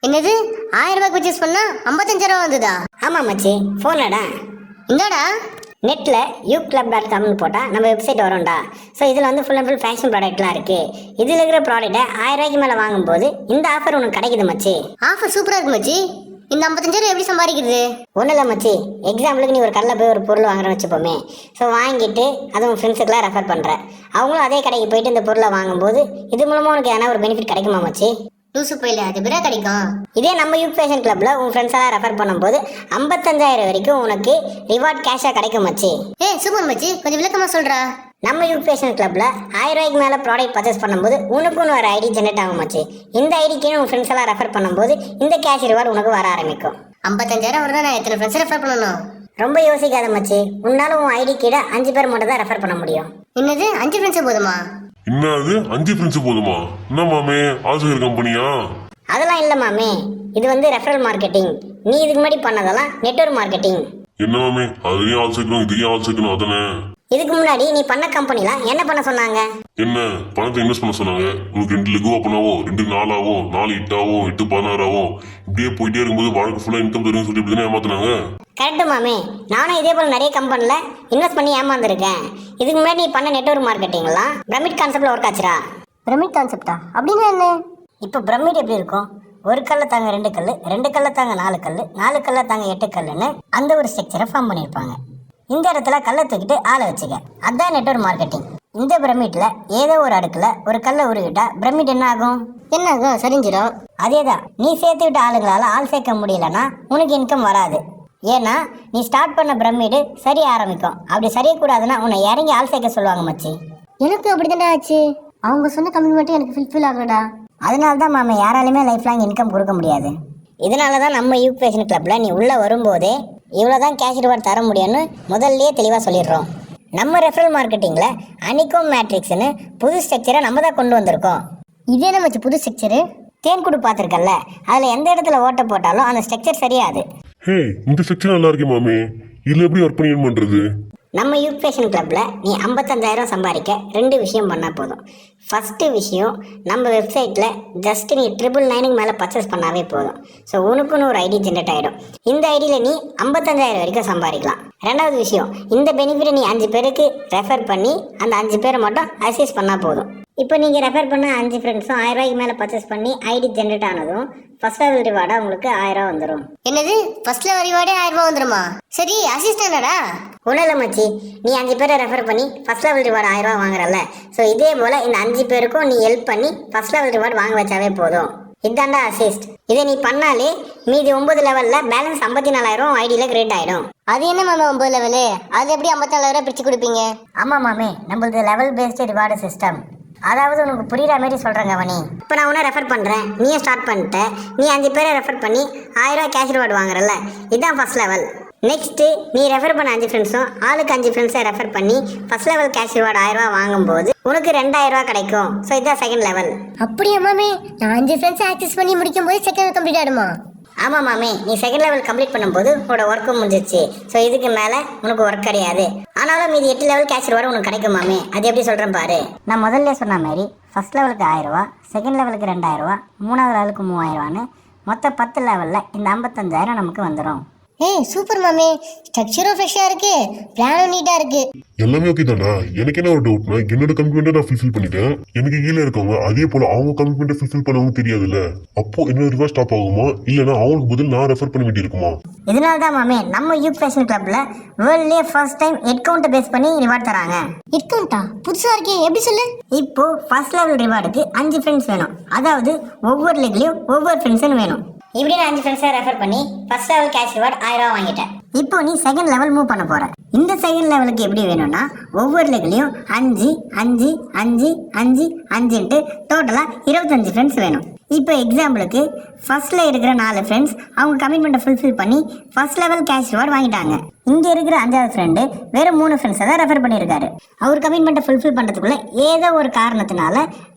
என்னது 1000 ரூபாய்க்கு பர்ச்சேஸ் பண்ணா 55,000 வந்ததா? ஆமா மச்சி, போன்லடா. இந்தாடா. நெட்டில் uclub.comனு போட்டால் நம்ம வெப்சைட் வரும்டா. ஸோ இதில் வந்து ஃபுல் அண்ட் ஃபுல் ஃபேஷன் ப்ராடக்ட்லாம் இருக்குது. இதில் இருக்கிற ப்ராடக்ட்டை 1000 ரூபாய்க்கு மேலே வாங்கும்போது இந்த ஆஃபர் உனக்கு கிடைக்குது மச்சி. ஆஃபர் சூப்பராக இருக்கு மச்சி. இந்த 55,000 எப்படி சம்பாதிக்கிறது? ஒன்றும் இல்லை மச்சி, எக்ஸாம்பிளுக்கு நீ ஒரு கடையில் போய் ஒரு பொருள் வாங்குறேன்னு வச்சுப்போமே. ஸோ வாங்கிட்டு அது உங்கள் ஃப்ரெண்ட்ஸுக்கெலாம் ரெஃபர் பண்ணுற. அவங்களும் அதே கடைக்கு போயிட்டு இந்த பொருளை வாங்கும்போது இது மூலமாக உனக்கு எதனா ஒரு பெனிஃபிட் கிடைக்குமா மச்சி? லூசு போயில அது பிறா கிடைக்கும். இதே நம்ம யூத் ஃபேஷன் கிளப்ல உன் ஃப்ரெண்ட்ஸ் எல்லாம் ரெஃபர் பண்ணும்போது 55,000 வரைக்கும் உனக்கு ரிவார்ட் கேஷா கிடைக்கும் மச்சி. சூப்பர் மச்சி, கொஞ்சம் விளக்கமா சொல்றா. நம்ம யூத் ஃபேஷன் கிளப்ல 1000 ரூபாய்க்கு மேல ப்ராடக்ட் பர்ச்சேஸ் பண்ணும்போது உனக்குன்னு ஒரு ஐடி ஜெனரேட் ஆகும் மச்சி. இந்த ஐடிக்கு உன் ஃப்ரெண்ட்ஸ் எல்லாம் ரெஃபர் பண்ணும்போது இந்த கேஷ் ரிவார்டு உனக்கு வர ஆரம்பிக்கும். 55,000 வருதா? நான் எத்தனை ஃப்ரெண்ட்ஸ் ரெஃபர் பண்ணணும்? ரொம்ப யோசிக்காத மச்சி, உன்னால உன் ஐடி கீழே 5 பேர் மட்டும் தான் ரெஃபர் பண்ண முடியும். என்னது 5 ஃப்ரெண்ட்ஸ் போதுமா? என்னது 5 ஃப்ரெண்ட்ஸ் போதுமா? என்ன மாமே ஆல்சகர் கம்பெனியா? அதெல்லாம் இல்ல மாமே, இது வந்து ரெஃபரல் மார்க்கெட்டிங். நீ இதுக்கு முன்னாடி பண்ணதெல்லாம் நெட்வொர்க் மார்க்கெட்டிங். என்ன மாமே அதுலயும் ஆள் சேர்க்கணும் இதுலயும் ஆள் சேர்க்கணும் அதானே? இதுக்கு முன்னாடி நீ பண்ண கம்பெனிலாம் என்ன பண்ண சொன்னாங்க? என்ன பணத்தை இன்வெஸ்ட் பண்ண சொன்னாங்க. உங்களுக்கு 2 லெகு ஓப்பனாவோ 2 4ஆவோ 4 8ஆவோ 8 16ஆவோ இப்படியே போயிட்டே இருக்கும்போது வாழ்க்கை ஃபுல்லா இன்கம் தரும்னு சொல்லி இப்படிதானே ஏமாத்தினாங்க. கரெக்டு மாமே, நானும் இதே போல் நிறைய கம்பெனியில் இன்வெஸ்ட் பண்ணி ஏமாந்துருக்கேன். இதுக்கு முன்னாடி நீ பண்ண நெட்வொர்க் மார்க்கெட்டிங்லாம் பிரமிட் கான்செப்டில் ஒர்க் ஆச்சுரா. பிரமிட் கான்செப்டா? அப்படின்னா என்ன? இப்போ பிரமிட் எப்படி இருக்கும்? ஒரு கல்ல தாங்க 2 கல், 2 கல்ல தாங்க 4 கல், 4 கல்ல தாங்க 8 கல்லுன்னு அந்த ஒரு ஸ்ட்ரக்சரை ஃபார்ம் பண்ணியிருப்பாங்க. இந்த இடத்துல கல்லை தூக்கிட்டு ஆளை வச்சுக்க, அதுதான் நெட்வொர்க் மார்க்கெட்டிங். இந்த பிரமிட்ல ஏதோ ஒரு அடுக்குல ஒரு கல்லை உருவிட்டா பிரமிட் என்ன ஆகும்? என்ன ஆகும்? சரிஞ்சிடும். அதேதான், நீ சேர்த்து விட்ட ஆளுங்களால ஆள் சேர்க்க முடியலன்னா உனக்கு இன்கம் வராது. ஏன்னா நீ ஸ்டார்ட் பண்ண பிரமிடு சரிய ஆரம்பிக்கும். அப்படி சரியக்கூடாதுன்னா உன்னை இறங்கி ஆள் சேர்க்க சொல்லுவாங்க மச்சி. எனக்கு அப்படித்தானே ஆச்சு. அவங்க சொன்ன கமிட்மெண்ட் எனக்கு ஃபுல்ஃபில் ஆகலடா. அதனால தான் மாமா யாராலுமே லைஃப் லாங் இன்கம் கொடுக்க முடியாது. இதனால தான் நம்ம யூத் ஃபேஷன் கிளப்ல நீ உள்ள வரும்போதே இவ்வளோதான் கேஷ் ரிவார்ட் தர முடியும்னு முதல்லயே தெளிவாக சொல்லிடுறோம். நம்ம ரெஃபரல் மார்க்கெட்டிங்கில் அனிகோம் மேட்ரிக்ஸ்னு புது ஸ்ட்ரக்சரை நம்ம தான் கொண்டு வந்திருக்கோம். இதே நம்ம புது ஸ்ட்ரக்சரு. தேன்குடு பார்த்துருக்கல, அதில் எந்த இடத்துல ஓட்ட போட்டாலும் அந்த ஸ்ட்ரக்சர் சரியாது. ஹே இந்த செக்ஷன் நல்லா இருக்கே மாமே, இதுல எப்படி ஒர்க் பண்ணி பண்றது? நம்ம யூத் ஃபேஷன் கிளப்பில் நீ 55,000 சம்பாதிக்க 2 விஷயம் பண்ணால் போதும். ஃபஸ்ட்டு விஷயம், நம்ம வெப்சைட்டில் ஜஸ்ட் நீ 999 மேலே பர்ச்சேஸ் பண்ணாவே போதும். ஸோ உனக்குன்னு ஒரு ஐடி ஜென்ரேட் ஆகிடும். இந்த ஐடியில் நீ 55,000 வரைக்கும் சம்பாதிக்கலாம். 2வது விஷயம், இந்த பெனிஃபிட்டை நீ 5 பேருக்கு ரெஃபர் பண்ணி அந்த 5 பேரை மட்டும் அசைஸ் பண்ணால் போதும். இப்போ நீங்கள் ரெஃபர் பண்ண 5 ஃப்ரெண்ட்ஸும் 1000 ரூபாய்க்கு மேலே பர்ச்சேஸ் பண்ணி ஐடி ஜென்ரேட் ஆனதும் ஃபர்ஸ்ட் லெவல் ரிவார்டாக உங்களுக்கு 1000 வந்துடும். என்னது ஃபர்ஸ்ட் லெவல் ரிவார்டே 1000 ரூபாய் வந்துருமா? சரி அசிஸ்டன்டா? ஒன்றும் இல்லை மச்சி, நீ 5 பேரை ரெஃபர் பண்ணி ஃபர்ஸ்ட் லெவல் ரிவார்டு 1000 ரூபா வாங்குறல. ஸோ இதே போல் இந்த 5 பேருக்கும் நீ ஹெல்ப் பண்ணி ஃபர்ஸ்ட் லெவல் ரிவார்டு வாங்க வச்சாவே போதும். இதாண்டா அசிஸ்ட். இதை நீ பண்ணாலே மீதி 9 லெவலில் பேலன்ஸ் 54,000 ஐடியில் கிரியேட் ஆகிடும். அது என்ன மாமா 9 லெவலு? அது எப்படி 54,000 பிரித்து கொடுப்பீங்க? ஆமாம் மாமே, நம்மளது லெவல் பேஸ்டு ரிவார்டு சிஸ்டம். அதாவது உனக்கு புரியுற மாதிரி சொல்கிறேங்க வனி. இப்போ நான் உன்னை ரெஃபர் பண்ணுறேன், நீயே ஸ்டார்ட் பண்ணிட்ட. நீ 5 பேரை ரெஃபர் பண்ணி 1000 ரூபா கேஷ் ரிவார்டு வாங்குறல, இதுதான் ஃபர்ஸ்ட் லெவல். நெக்ஸ்ட்டு நீ ரெஃபர் பண்ண 5 ஃப்ரெண்ட்ஸும் ஆளுக்கு 5 ஃப்ரெண்ட்ஸை ரெஃபர் பண்ணி ஃபர்ஸ்ட் லெவல் கேஷ் ரிவார்டு 1000 ரூபா வாங்கும்போது உனக்கு 2000 ரூபா கிடைக்கும். ஸோ இதுதான் செகண்ட் லெவல். அப்படியா மாமே? நான் 5 ஃப்ரெண்ட்ஸை ஆக்சஸ் பண்ணி முடிக்கும் போது செகண்ட் கம்ப்ளீட் ஆகிடுமா? ஆமாம் மாமே, நீ செகண்ட் லெவல் கம்ப்ளீட் பண்ணும்போது உன்னோட ஒர்க்கும் முடிஞ்சிச்சு. ஸோ இதுக்கு மேலே உனக்கு ஒர்க் கிடையாது. ஆனாலும் மீதி 8 லெவல் கேஷ் ரிவார்டு உனக்கு கிடைக்கும் மாமே. அது எப்படி சொல்கிறேன் பாரு. நான் முதல்ல சொன்ன மாதிரி ஃபர்ஸ்ட் லெவலுக்கு 1000 ரூபா, செகண்ட் லெவலுக்கு 2000 ரூபா, 3வது லெவலுக்கு 3000 ரூபான்னு மொத்தம் 10 லெவலில் இந்த 55,000 நமக்கு வந்துடும். சூப்பர் மாமே, ஸ்ட்ரக்சரும் ஃப்ரெஷ்ஷாக இருக்கு, பிளானும் நீட்டாக இருக்கு. எல்லாமே ஓகே தானா? எனக்கு என்ன ஒரு டவுட்னா, என்னோட கமிட்மெண்ட்டை நான் ஃபுல்ஃபில் பண்ணிட்டேன். எனக்கு கீழே இருக்கவங்க அதே போல அவங்க கமிட்மெண்ட்டை ஃபுல்ஃபில் பண்ணவங்க தெரியாதுல்ல. அப்போ என்ன ரிவார்ட் ஸ்டாப் ஆகுமா, இல்லைன்னா அவங்களுக்கு பதில் நான் ரெஃபர் பண்ண வேண்டி இருக்குமா? இதனால தான் மாமே நம்ம யூத் ஃபேஷன் கிளப்ல வேர்ல்ட்லேயே ஃபர்ஸ்ட் டைம் ஹெட் கவுண்ட்டை பேஸ் பண்ணி ரிவார்ட் தராங்க. ஹெட் கவுண்டா? புதுசாக இருக்கே, எப்படி சொல்லு? இப்போ ஃபர்ஸ்ட் லெவல் ரிவார்டுக்கு 5 ஃப்ரெண்ட்ஸ் வேணும். அதாவது ஒவ்வொரு லெக்லையும் ஒவ்வொரு ஃப்ரெண்ட்ஸ்னு வேணும். இப்படி நான் 5 ஃப்ரெண்ட்ஸை ரெஃபர் பண்ணி ஃபர்ஸ்ட் லெவல் கேஷ் ரிவார்டு 1000 ரூபா வாங்கிட்டேன். இப்போ நீ செகண்ட் லெவல் மூவ் பண்ண போற. இந்த செகண்ட் லெவலுக்கு எப்படி வேணும்னா ஒவ்வொரு லெக்லையும் 5 5 5 5 5ன்ட்டு டோட்டலாக 25 ஃப்ரெண்ட்ஸ் வேணும். இப்போ எக்ஸாம்பிளுக்கு ஃபர்ஸ்ட்ல இருக்கிற 4 ஃப்ரெண்ட்ஸ் அவங்க கமிட்மெண்ட்டை ஃபுல்ஃபில் பண்ணி ஃபர்ஸ்ட் லெவல் கேஷ் ரிவார்டு வாங்கிட்டாங்க. இங்கே இருக்கிற 5வது ஃப்ரெண்டு வேறு 3 ஃப்ரெண்ட்ஸை தான் ரெஃபர் பண்ணியிருக்காரு. அவர் கமிட்மெண்ட்டை ஃபுல்ஃபில் பண்ணுறதுக்குள்ள ஏதோ ஒரு காரணத்தினால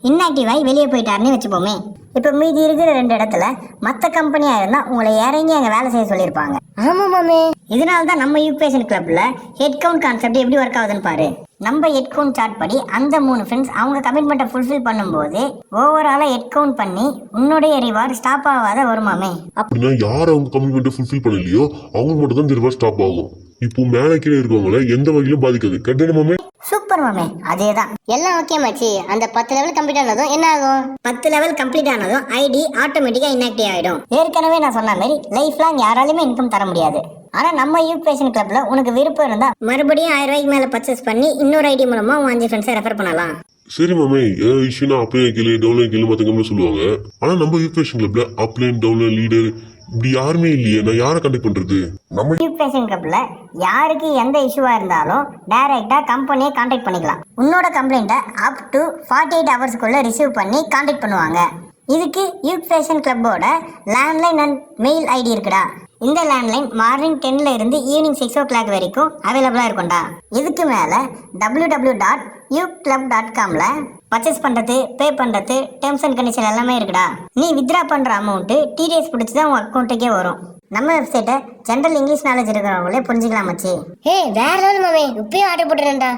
இன்ஆக்டிவ் ஆகி வெளியே போயிட்டாருன்னு வச்சுப்போமே. இப்போ மீதி இருக்கிற 2 இடத்துல மற்ற கம்பெனியாக இருந்தால் உங்களை இறங்கி அங்கே வேலை செய்ய சொல்லியிருப்பாங்க. ஆமாம் மாமே. இதனால தான் நம்ம யூத் ஃபேஷன் கிளப்ல ஹெட் கவுண்ட் கான்செப்ட் எப்படி ஒர்க் ஆகுதுன்னு பாரு. நம்ம ஹெட் கவுண்ட் சார்ட் படி அந்த 3 ஃப்ரெண்ட்ஸ் அவங்க கமிட்மெண்ட்டை ஃபுல்ஃபில் பண்ணும்போது ஓவராலாக ஹெட் கவுண்ட் பண்ணி உன்னுடைய ரிவார்டு ஸ்டாப் ஆகாத வருமாமே. அப்படின்னா யார் அவங்க கமிட்மெண்ட்டை ஃபுல்ஃபில் பண்ணலையோ அவங்களுக்கு மட்டும் தான் இந்த ரிவார்ட் ஸ்டாப் ஆகும். இப்போ மேலே கீழே இருக்கவங்கள எந்த வகையிலும் பாதிக்காது. கரெக்டான மாமே? சூப்பர் மாமே, அதே தான். எல்லாம் ஓகே மச்சி. அந்த 10 லெவல் கம்ப்ளீட் ஆனதும் என்ன ஆகும்? 10 லெவல் கம்ப்ளீட் ஆனதும் ஐடி ஆட்டோமேட்டிக்காக இன்ஆக்டிவ் ஆகிடும். ஏற்கனவே நான் சொன்ன மாதிரி லைஃப் லாங் யாராலையுமே இன்கம் தர முடியாது. ஆனால் நம்ம யூக்வேஷன் கிளப்ல உனக்கு விருப்பம் இருந்தால் மறுபடியும் 1000 ரூபாய்க்கு மேலே பர்ச்சேஸ் பண்ணி இன்னொரு ஐடி மூலமாக உன் 5 ஃப்ரெண்ட்ஸை ரெஃபர் பண்ணலாம். சரி மாமே, ஏதாவது இஷ்யூனா அப்ளை கீழே டவுன்லைன் கீழே மற்ற கம்பெனி சொல்லுவாங்க. ஆனால் நம்ம யூக்வேஷன் கிளப்ல அப்ளைன் டவுன்லைன் லீடர் இப்படி யாருமே இல்லையே. நான் யாரை கண்டக்ட் பண்றது? நம்ம யூக்வேஷன் கிளப்ல யாருக்கு எந்த இஷ்யூவா இருந்தாலும் டைரக்டா கம்பெனியை கான்டாக்ட் பண்ணிக்கலாம். உன்னோட கம்ப்ளைண்ட்டை அப் டு 48 ஹவர்ஸ்க்குள்ள ரிசீவ் பண்ணி கான்டாக்ட் பண்ணுவாங்க. இதுக்கு யூக்வேஷன் கிளப்போட லேண்ட்லைன் அண்ட் மெயில் ஐடி இருக்குடா. இந்த லேண்ட்லைன் மார்னிங் 10ல இருந்து ஈவினிங் 6 o'clock வரைக்கும் அவைலபிளாக இருக்கும்டா. இதுக்கு மேலே www.uclub.comல பர்ச்சேஸ் பண்ணுறது, பே பண்ணுறது, டேர்ம்ஸ் அண்ட் கண்டிஷன் எல்லாமே இருக்குடா. நீ வித்ரா பண்ணுற அமௌண்ட்டு டிடிஎஸ் பிடிச்சி தான் உன் அக்கௌண்ட்டுக்கே வரும். நம்ம வெப்சைட்டை ஜென்ரல் இங்கிலீஷ் நாலேஜ் இருக்கிறவங்களே புரிஞ்சுக்கலாம் மச்சி. வேற லெவல் மாமே, இப்பயும் ஆர்டர் போட்டுறேன்டா.